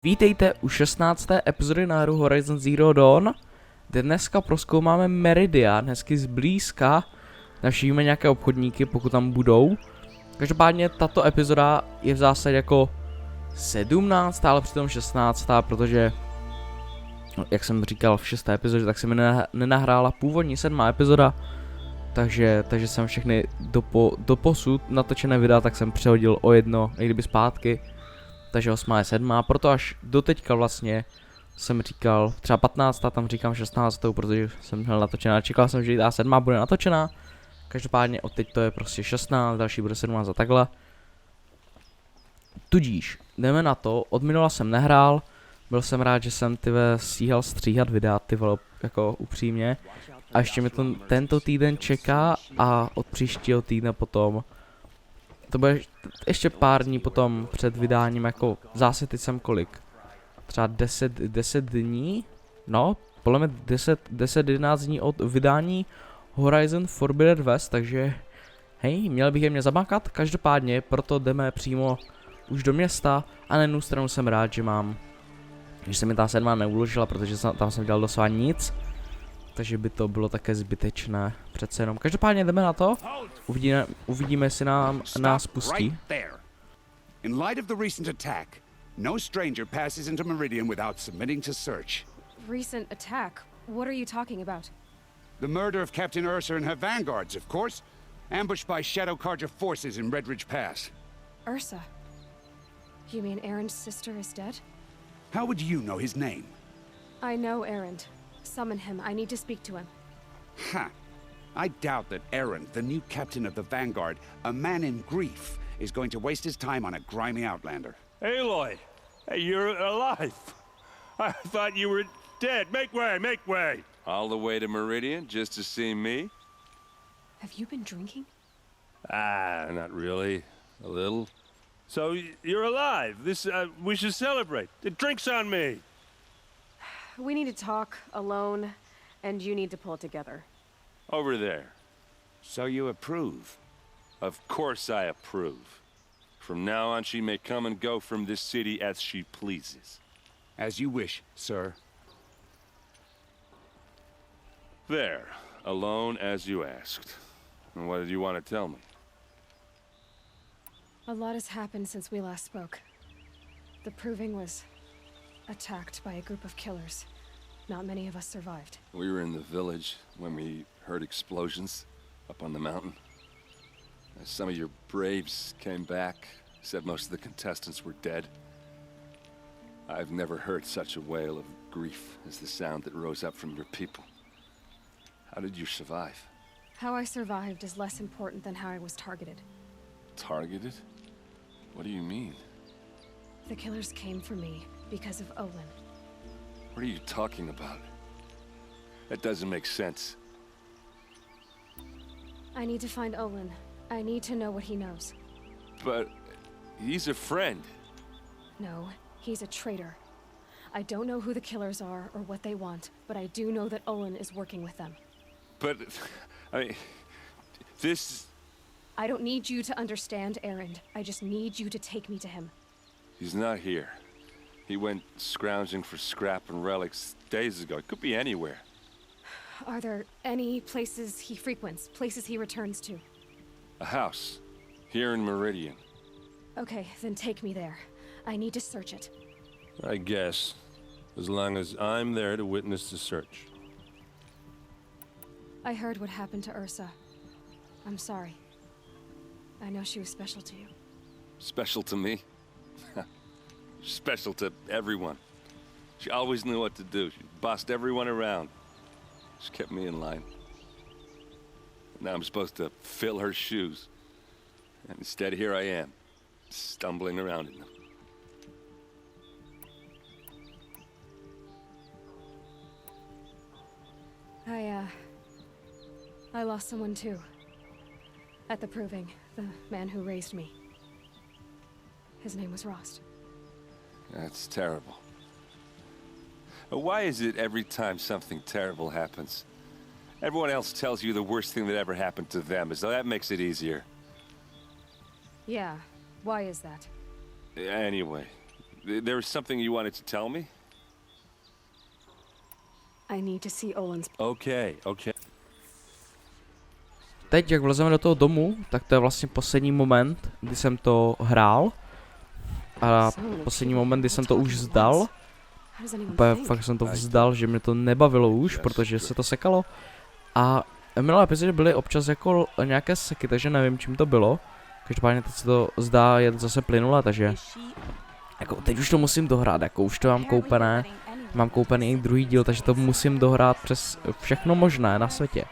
Vítejte u 16. epizody na hru Horizon Zero Dawn. Dneska prozkoumáme MERIDIAN, hezky zblízka. Navštívíme nějaké obchodníky, pokud tam budou. Každopádně tato epizoda je v zásadě jako 17, ale přitom 16, protože jak jsem říkal v 6. epizodě, tak se mi nenahrála původní 7. epizoda. Takže jsem všechny doposud natočené videa, tak jsem přehodil o jedno, i kdyby zpátky. Takže 8. je 7. Proto až doteďka vlastně jsem říkal, třeba 15. tam říkám 16. protože jsem měl natočená. Čekal jsem, že ta 7. bude natočená. Každopádně od teď to je prostě 16, další bude 17 a takhle. Tudíž, jdeme na to, od minula jsem nehrál. Byl jsem rád, že jsem stíhal stříhat videa, jako upřímně. A ještě mi to tento týden čeká a od příštího týdne potom. To bude ještě pár dní potom před vydáním, jako zase teď jsem kolik? Třeba 10 dní? No, podle mě 10-11 dní od vydání Horizon Forbidden West, takže hej, měl bych je mě zamákat, každopádně proto jdeme přímo už do města a na jednu stranu jsem rád, že se mi ta 7. neuložila, protože tam jsem dělal doslova nic. Takže by to bylo také zbytečné přece jenom. Každopádně jdeme na to. Uvidíme, jestli nás pustí. In light of the recent attack, no stranger passes into Meridian without submitting to search. Recent attack? What are you talking about? The murder of Captain Ursa and her vanguards, of course. Ambushed by Shadow Carja forces in Redridge Pass. Ursa? You mean Aaron's sister is dead? How would you know his name? I know Aaron. Summon him. I need to speak to him. Ha! I doubt that Aaron, the new captain of the Vanguard, a man in grief, is going to waste his time on a grimy outlander. Aloy! Hey, you're alive! I thought you were dead. Make way, make way! All the way to Meridian just to see me? Have you been drinking? Not really. A little. So, you're alive. We should celebrate. The drink's on me! We need to talk alone, and you need to pull it together. Over there. So you approve? Of course I approve. From now on, she may come and go from this city as she pleases. As you wish, sir. There. Alone as you asked. And what did you want to tell me? A lot has happened since we last spoke. The Proving was attacked by a group of killers. Not many of us survived. We were in the village when we heard explosions up on the mountain. Some of your braves came back, said most of the contestants were dead. I've never heard such a wail of grief as the sound that rose up from your people. How did you survive? How I survived is less important than how I was targeted. Targeted? What do you mean? The killers came for me because of Olin. What are you talking about? That doesn't make sense. I need to find Olin. I need to know what he knows. But he's a friend. No, he's a traitor. I don't know who the killers are or what they want, but I do know that Olin is working with them. But, I mean, this... I don't need you to understand, Aaron. I just need you to take me to him. He's not here. He went scrounging for scrap and relics days ago. It could be anywhere. Are there any places he frequents, places he returns to? A house. Here in Meridian. Okay, then take me there. I need to search it. I guess. As long as I'm there to witness the search. I heard what happened to Ursa. I'm sorry. I know she was special to you. Special to me? Special to everyone. She always knew what to do. She bossed everyone around. She kept me in line. Now I'm supposed to fill her shoes. And instead, here I am, stumbling around in them. I lost someone too. At the Proving, the man who raised me. His name was Rost. That's terrible. Why is it every time something terrible happens, everyone else tells you the worst thing that ever happened to them, as though that makes it easier? Yeah, why is that? Anyway, There was something you wanted to tell me? I need to see Olin's. Okay. Teď, jak vlezeme do toho domu, tak to je vlastně poslední moment, kdy jsem to hrál. A poslední moment, kdy jsem to už vzdal. Fakt jsem to vzdal, že mě to nebavilo už, protože se to sekalo. A v minulé epizodě byly občas jako nějaké seky, takže nevím, čím to bylo. Každopádně teď se to zdá jet zase plynule, takže jako teď už to musím dohrát, jako už to mám koupené. Mám koupený i druhý díl, takže to musím dohrát přes všechno možné na světě.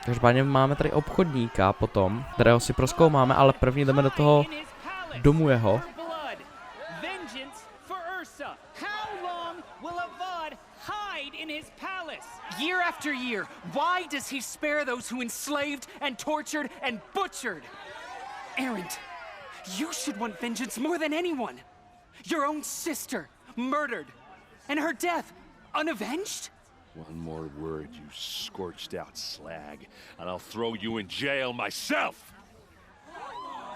Každopádně máme tady obchodníka potom, kterého si prozkoumáme, ale první jdeme do toho domu jeho. Year after year, why does he spare those who enslaved and tortured and butchered? Erend, you should want vengeance more than anyone. Your own sister, murdered, and her death, unavenged? One more word, you scorched out slag, and I'll throw you in jail myself!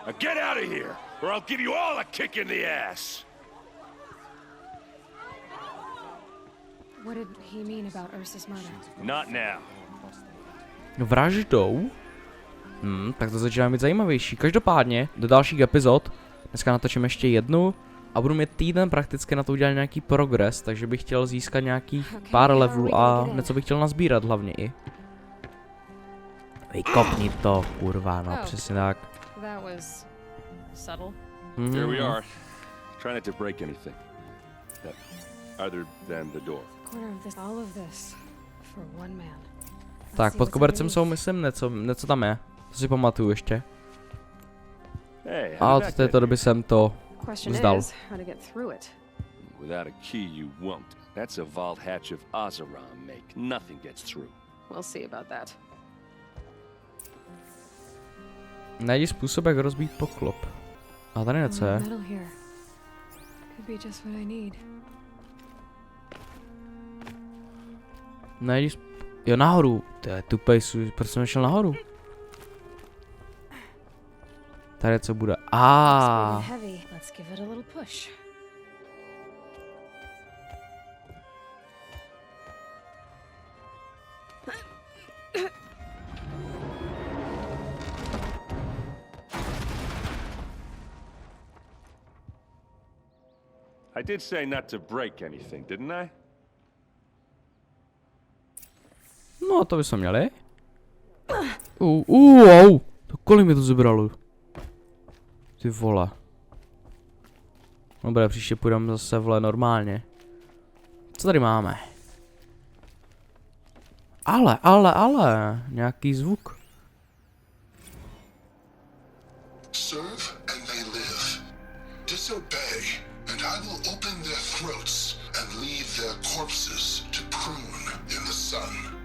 Now get out of here, or I'll give you all a kick in the ass! What did he mean about Ursa's murder? Not now. Vraždou? Tak to začíná být zajímavější. Každopádně, do dalších epizod, dneska natočím ještě jednu a budu mít týden prakticky na to udělat nějaký progres, takže bych chtěl získat nějakých pár levelů a něco bych chtěl nazbírat hlavně i. Vykopni to, kurva, no přesně tak. That was subtle. Here we are. Try not to break anything. Other than the door. All of this for one man. Tak, pod kobercem jsou, myslím, něco tam je. To si pamatuju ještě. A od této doby jsem to vzdal. Without a key you won't. That's a vault hatch of Ozeron make. Nothing gets through. We'll see about that. Najdi způsob, jak rozbít poklop. A tady něco je. Najdi jo, nahoru. To je tupej, proč jsem šel nahoru? Tady co bude? I did say not to break anything, didn't I? No, to bychom měli. To kolik mi to zebralo? Ty vole. Dobré, příště půjdeme zase vle normálně. Co tady máme? Ale, nějaký zvuk. Serve and they live. Disobey and I will open their throats and leave their corpses to prune in the sun.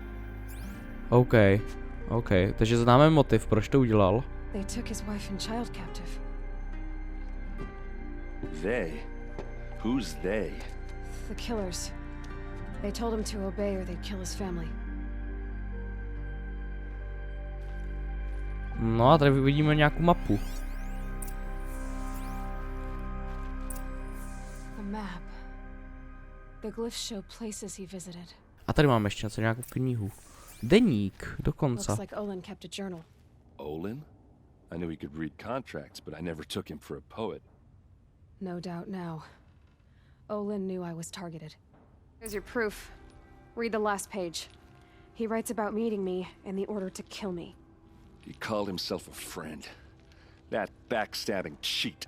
OK, takže známe motiv, proč to udělal. They took his wife and child captive. They? Who's they? The killers. They told him to obey or they'd kill his family. No a tady vidíme nějakou mapu. A map. The glyphs show places he visited. A tady máme ještě něco, nějakou knihu. Deník, dokonce. Looks like Olin kept a journal. Olin? I knew he could read contracts, but I never took him for a poet. No doubt now. Olin knew I was targeted. Here's your proof. Read the last page. He writes about meeting me and the order to kill me. He called himself a friend. That backstabbing cheat.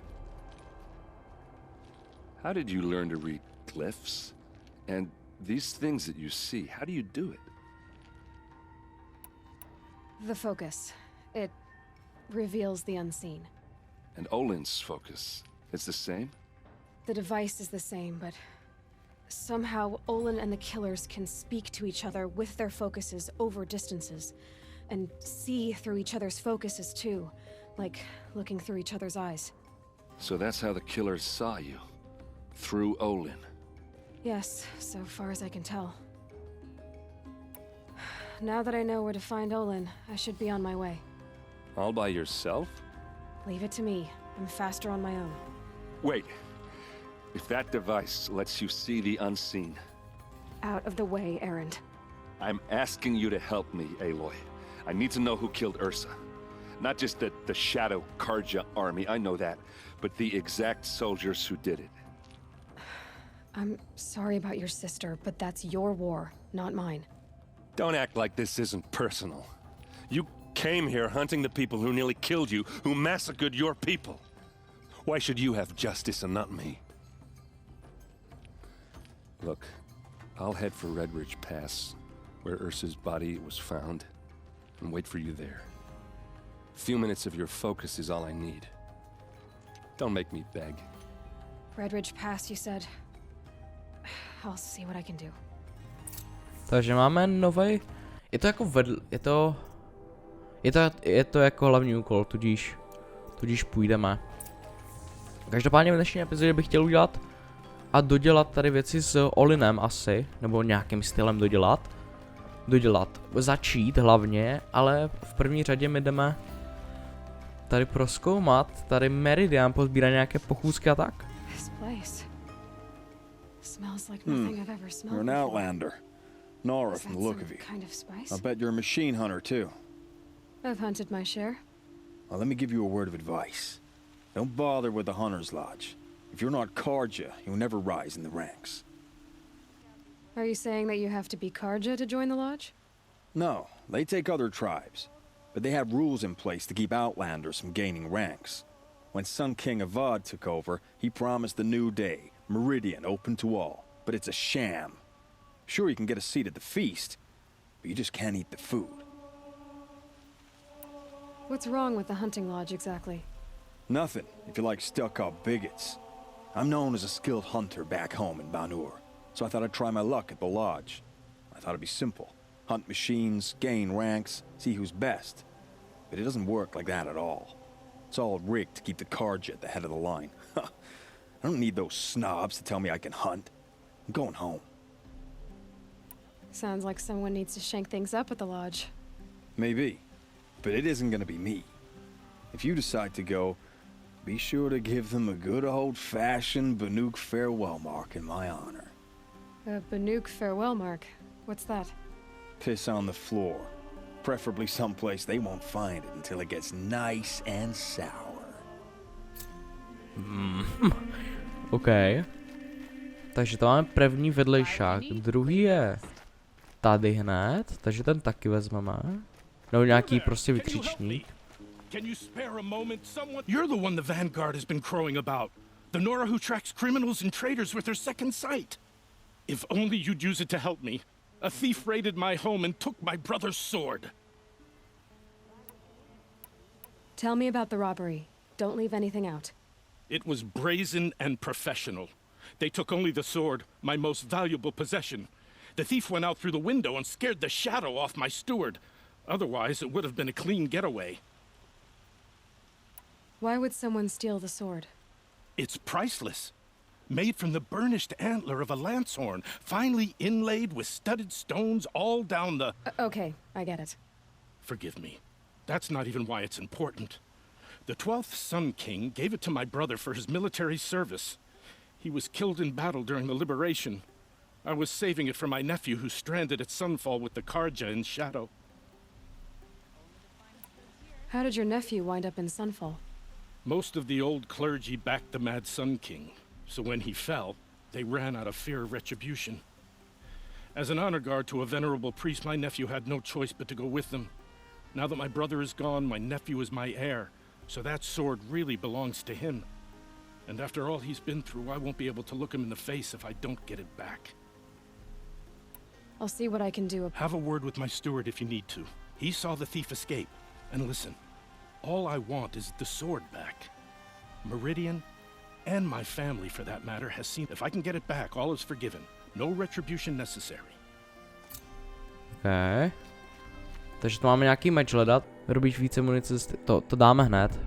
How did you learn to read glyphs? And these things that you see, how do you do it? The focus. It reveals the unseen. And Olin's focus, it's the same? The device is the same, but somehow Olin and the killers can speak to each other with their focuses over distances, and see through each other's focuses too, like looking through each other's eyes. So that's how the killers saw you? Through Olin? Yes, so far as I can tell. Now that I know where to find Olin, I should be on my way. All by yourself? Leave it to me. I'm faster on my own. Wait. If that device lets you see the unseen, Out of the way, Erend. I'm asking you to help me, Aloy. I need to know who killed Ursa. Not just the Shadow Karja army, I know that, but the exact soldiers who did it. I'm sorry about your sister, but that's your war, not mine. Don't act like this isn't personal. You came here hunting the people who nearly killed you, who massacred your people. Why should you have justice and not me? Look, I'll head for Red Ridge Pass, where Ursa's body was found, and wait for you there. A few minutes of your focus is all I need. Don't make me beg. Red Ridge Pass, you said. I'll see what I can do. Takže máme novej. Je to jako je to jako hlavní úkol, tudíž půjdeme. Každopádně v dnešní epizodě bych chtěl udělat a dodělat tady věci s Olinem asi, nebo nějakým stylem dodělat. Začít hlavně, ale v první řadě my jdeme tady prozkoumat, tady Meridian, pozbírat nějaké pochůzky a tak. This place smells like nothing I've ever smelled. You're an outlander. Nora Is from that the look some of you. kind of spice? I'll bet you're a machine hunter too. I've hunted my share. Well, let me give you a word of advice. Don't bother with the Hunter's Lodge. If you're not Karja, you'll never rise in the ranks. Are you saying that you have to be Karja to join the lodge? No, they take other tribes. But they have rules in place to keep outlanders from gaining ranks. When Sun King Avad took over, he promised the new day, Meridian open to all. But it's a sham. Sure, you can get a seat at the feast, but you just can't eat the food. What's wrong with the hunting lodge exactly? Nothing, if you like stuck-up bigots. I'm known as a skilled hunter back home in Banur, so I thought I'd try my luck at the lodge. I thought it'd be simple. Hunt machines, gain ranks, see who's best. But it doesn't work like that at all. It's all rigged to keep the Karja at the head of the line. I don't need those snobs to tell me I can hunt. I'm going home. Sounds like someone needs to shank things up at the lodge. Maybe, but it isn't gonna be me. If you decide to go, be sure to give them a good old-fashioned Banuk farewell mark in my honor. A Banuk farewell mark. What's that? Piss on the floor. Preferably someplace they won't find it until it gets nice and sour. OK. Takže to máme první vedlejšák, druhý je tady hned, takže ten taky vezmeme. Nebo nějaký prostě vykřičník. Can you spare a moment? Someone. You're the one the Vanguard has been crowing about. The Nora who tracks criminals and traitors with her second sight. If only you'd use it to help me. A thief raided my home and took my brother's sword. Tell me about the robbery. Don't leave anything out. It was brazen and professional. They took only the sword, my most valuable possession. The thief went out through the window and scared the shadow off my steward. Otherwise, it would have been a clean getaway. Why would someone steal the sword? It's priceless. Made from the burnished antler of a lancehorn, finely inlaid with studded stones all down the... Okay, I get it. Forgive me. That's not even why it's important. The 12th Sun King gave it to my brother for his military service. He was killed in battle during the liberation. I was saving it for my nephew who's stranded at Sunfall with the Karja in Shadow. How did your nephew wind up in Sunfall? Most of the old clergy backed the Mad Sun King, so when he fell, they ran out of fear of retribution. As an honor guard to a venerable priest, my nephew had no choice but to go with them. Now that my brother is gone, my nephew is my heir, so that sword really belongs to him. And after all he's been through, I won't be able to look him in the face if I don't get it back. I'll see what I can do. Have a word with my steward if you need to. He saw the thief escape. And listen, all I want is the sword back. Meridian, and my family for that matter, has seen if I can get it back, all is forgiven. No retribution necessary. OK. Takže to máme nějaký meč hledat. Vyrobíš více munice, to dáme hned.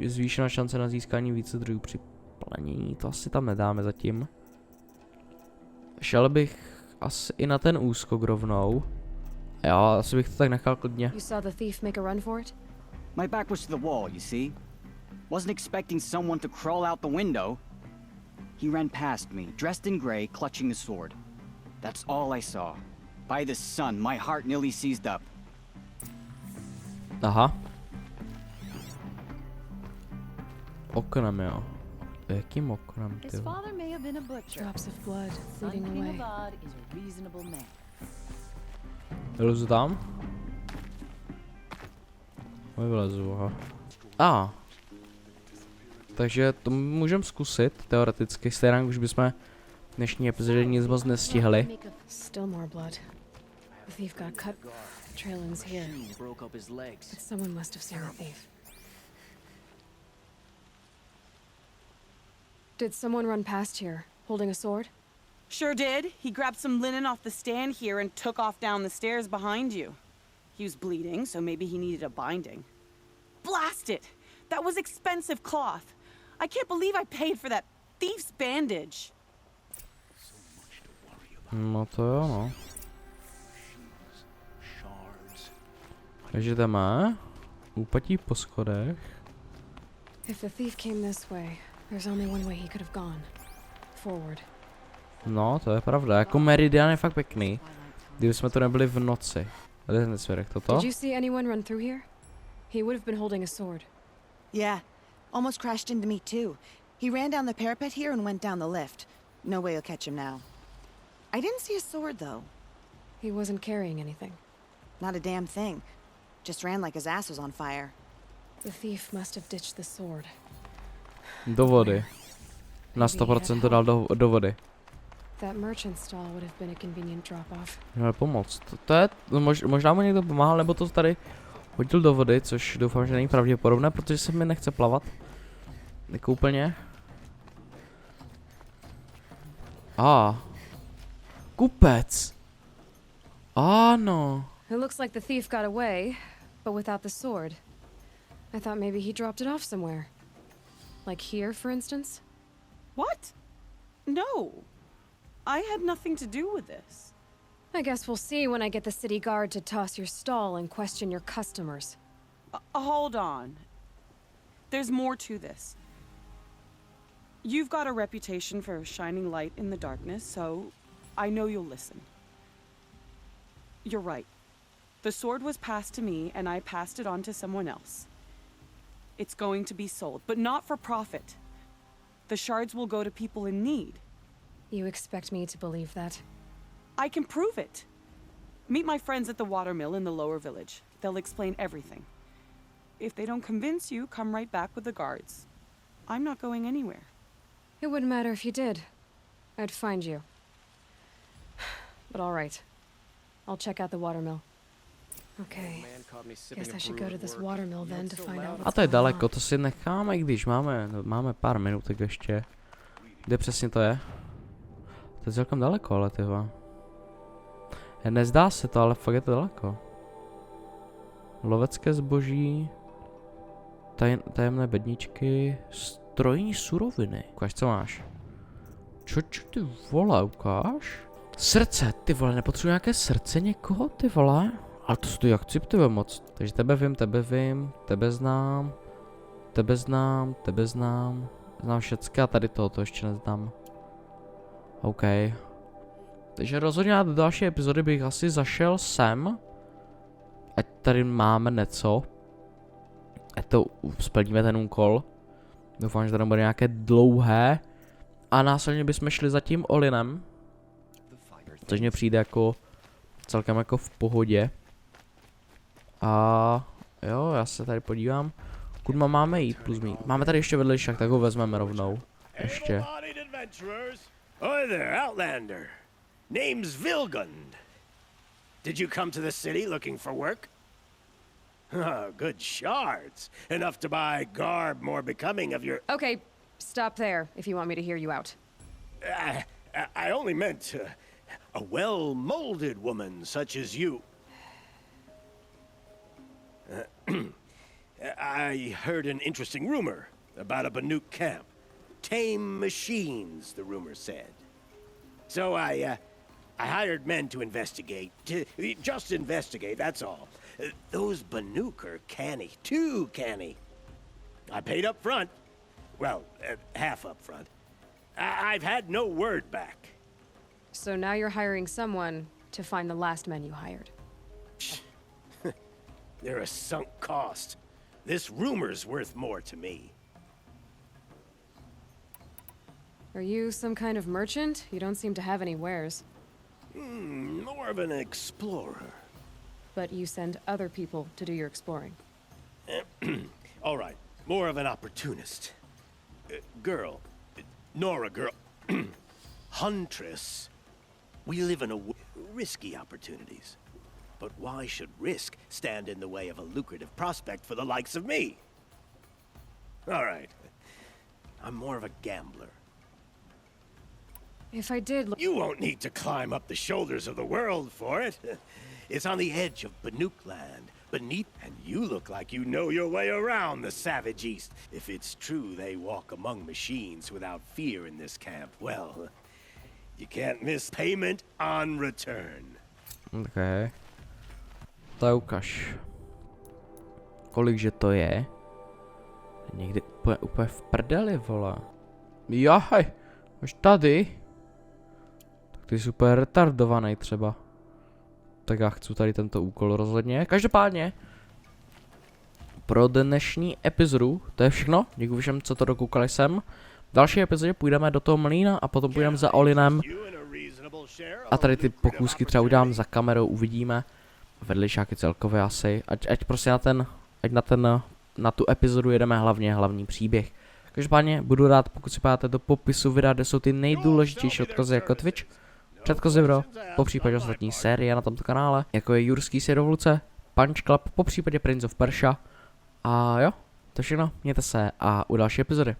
Zvýšená šance na získání více zdrojů při plnění, to asi tam nedáme zatím. Šel bych asi i na ten úskok rovnou. Jo, asi bych to tak nechal klidně. You saw the thief make a run for it? My back was to the wall, you see? Wasn't expecting someone to crawl out the window. He ran past me, dressed in gray, clutching a sword. That's all I saw. By the sun, my heart nearly seized up. Aha. Oknem, jo. Jakým oknem, ty? His father may have been a butcher. Drops of blood Son leading King away. of God is a reasonable man. Vylezu tam? Vylezu, aha. A. Takže to můžeme zkusit, teoreticky, stejně už bychom dnešní epizodě nic moc nestihli. Still more blood. The thief got cut. Trail ends here. Broke up his legs. But someone must have seen the thief. Did someone run past here, holding a sword? Sure did. He grabbed some linen off the stand here and took off down the stairs behind you. He was bleeding, so maybe he needed a binding. Blast it! That was expensive cloth. I can't believe I paid for that thief's bandage. No to jo, no. Takže jdeme. Úpatí po schodech. If the thief came this way, there's only one way he could have gone. Forward. No, to je pravda. Jako Meridian je fakt pěkný. Kdyby jsme to nebyli v noci. Tady ten svědek, toto? Did you see anyone run through here? He would have been holding a sword. Yeah, almost crashed into me too. He ran down the parapet here and went down the lift. No way you'll catch him now. I didn't see a sword though. He wasn't carrying anything. Not a damn thing. Just ran like his ass was on fire. The thief must have ditched the sword. Do vody. Na 100% to dal do vody. That merchant stall would have been a convenient drop-off. Měl pomoct. To je, možná mu někdo pomáhal, nebo to tady hodil do vody, což doufám, že není pravděpodobné, protože se mi nechce plavat. Jako úplně. Kupec. Ano. It looks like the thief got away, but without the sword. I thought maybe he dropped it off somewhere. Like here, for instance? What? No. I had nothing to do with this. I guess we'll see when I get the city guard to toss your stall and question your customers. Hold on. There's more to this. You've got a reputation for shining light in the darkness, so I know you'll listen. You're right. The sword was passed to me, and I passed it on to someone else. It's going to be sold, but not for profit. The shards will go to people in need. You expect me to believe that? I can prove it. Meet my friends at the watermill in the lower village. They'll explain everything. If they don't convince you, come right back with the guards. I'm not going anywhere. It wouldn't matter if you did. I'd find you. But all right. I'll check out the watermill. Okay. Guess I should go to this watermill then to find out A what's to je going daleko, on. to si necháme, i když máme pár minutek ještě. Kde přesně to je? To je celkem daleko, ale tyva. Nezdá se to, ale fakt je to daleko. Lovecké zboží. Tajemné bedničky. Strojní suroviny. Ukáž, co máš? Čo ty vole, ukáž? Srdce, ty vole, nepotřebuji nějaké srdce někoho, ty vole? Ale to stojí jak cip, ty moc. Takže tebe vím, tebe znám. Znám všecky a tady to ještě neznám. OK. Takže rozhodně do další epizody bych asi zašel sem. Ať tady máme něco. Ať to splníme ten úkol. Doufám, že tady bude nějaké dlouhé. A následně bychom šli za tím Olinem. Což mě přijde jako celkem jako v pohodě. A jo, já se tady podívám. Kud máme jít plus mít. Máme tady ještě vedlejšak, tak ho vezmeme rovnou. Ještě. Hi there, Outlander. Name's Vilgund. Did you come to the city looking for work? Good shards. Enough to buy garb more becoming of your... Okay, stop there if you want me to hear you out. I only meant a well-molded woman such as you. I heard an interesting rumor about a Banuk camp. Tame machines, the rumor said. So I hired men to investigate. Just investigate, that's all. Those Banuk are canny, too canny. I paid up front. Well, half up front. I've had no word back. So now you're hiring someone to find the last men you hired. They're a sunk cost. This rumor's worth more to me. Are you some kind of merchant? You don't seem to have any wares. More of an explorer. But you send other people to do your exploring. All right, more of an opportunist. Girl, Nora girl, huntress. We live in risky opportunities. But why should risk stand in the way of a lucrative prospect for the likes of me? All right, I'm more of a gambler. If I did look— You won't need to climb up the shoulders of the world for it. It's on the edge of Banuk land, beneath, and you look like you know your way around the savage east. If it's true they walk among machines without fear in this camp, well, you can't miss payment on return. Okay. To ukaž. Kolikže to je? Někdy úplně v prdeli, vole. Jahaj, až tady. Tak ty jsi super retardovaný třeba. Tak já chci tady tento úkol rozhodně. Každopádně pro dnešní epizodu to je všechno. Děkuji všem, co to dokoukali sem. V další epizodě půjdeme do toho mlýna a potom půjdeme za Olinem. A tady ty pokusky třeba udělám za kamerou, uvidíme. Vedlišáky celkově asi. Ať prostě na tu epizodu jedeme hlavní příběh. Každopádně budu rád, pokud si pádáte do popisu videa, kde jsou ty nejdůležitější odkazy jako Twitch, předchozí video, popřípadě ostatní série na tomto kanále, jako je Jurský svět revoluce, Punch Club, popřípadě Prince of Persia. A jo, to všechno, mějte se a u další epizody.